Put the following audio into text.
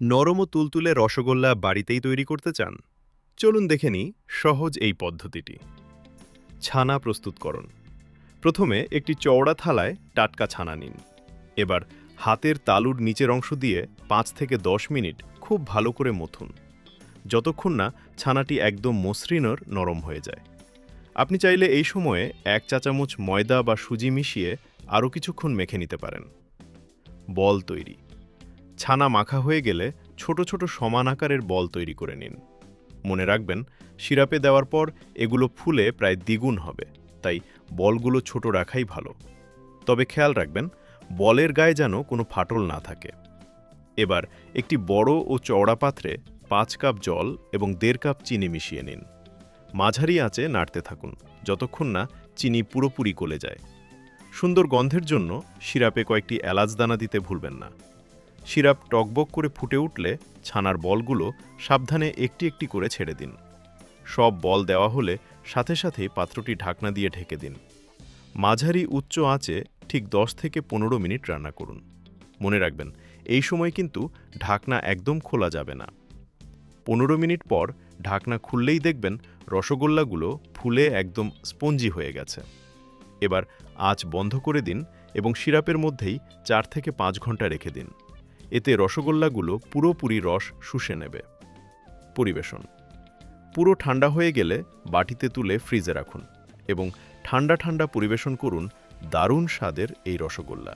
নরম ও তুলতুলে রসগোল্লা বাড়িতেই তৈরি করতে চান? চলুন দেখে নিই সহজ এই পদ্ধতিটি। ছানা প্রস্তুতকরণ। প্রথমে একটি চওড়া থালায় টাটকা ছানা নিন। এবার হাতের তালুর নিচের অংশ দিয়ে ৫ থেকে ১০ মিনিট খুব ভালো করে মথুন, যতক্ষণ না ছানাটি একদম মসৃণর নরম হয়ে যায়। আপনি চাইলে এই সময়ে ১ চা-চামচ ময়দা বা সুজি মিশিয়ে আরও কিছুক্ষণ মেখে নিতে পারেন। বল তৈরি। ছানা মাখা হয়ে গেলে ছোট ছোট সমান আকারের বল তৈরি করে নিন। মনে রাখবেন, সিরাপে দেওয়ার পর এগুলো ফুলে প্রায় দ্বিগুণ হবে, তাই বলগুলো ছোট রাখাই ভালো। তবে খেয়াল রাখবেন, বলের গায়ে যেন কোনো ফাটল না থাকে। এবার একটি বড় ও চওড়া পাত্রে ৫ কাপ জল এবং ১.৫ কাপ চিনি মিশিয়ে নিন। মাঝারি আঁচে নাড়তে থাকুন যতক্ষণ না চিনি পুরোপুরি গলে যায়। সুন্দর গন্ধের জন্য সিরাপে কয়েকটি এলাচ দানা দিতে ভুলবেন না। সিরাপ টকবক করে ফুটে উঠলে ছানার বলগুলো সাবধানে একটি একটি করে ছেড়ে দিন। সব বল দেওয়া হলে সাথে সাথেই পাত্রটি ঢাকনা দিয়ে ঢেকে দিন। মাঝারি উচ্চ আঁচে ঠিক ১০ থেকে ১৫ মিনিট রান্না করুন। মনে রাখবেন, এই সময় কিন্তু ঢাকনা একদম খোলা যাবে না। ১৫ মিনিট পর ঢাকনা খুললেই দেখবেন রসগোল্লাগুলো ফুলে একদম স্পঞ্জি হয়ে গেছে। এবার আঁচ বন্ধ করে দিন এবং সিরাপের মধ্যেই ৪ থেকে ৫ ঘন্টা রেখে দিন। এতে রসগোল্লাগুলো পুরোপুরি রস শুষে নেবে। পরিবেশন। পুরো ঠান্ডা হয়ে গেলে বাটিতে তুলে ফ্রিজে রাখুন এবং ঠান্ডা ঠান্ডা পরিবেশন করুন দারুণ স্বাদের এই রসগোল্লা।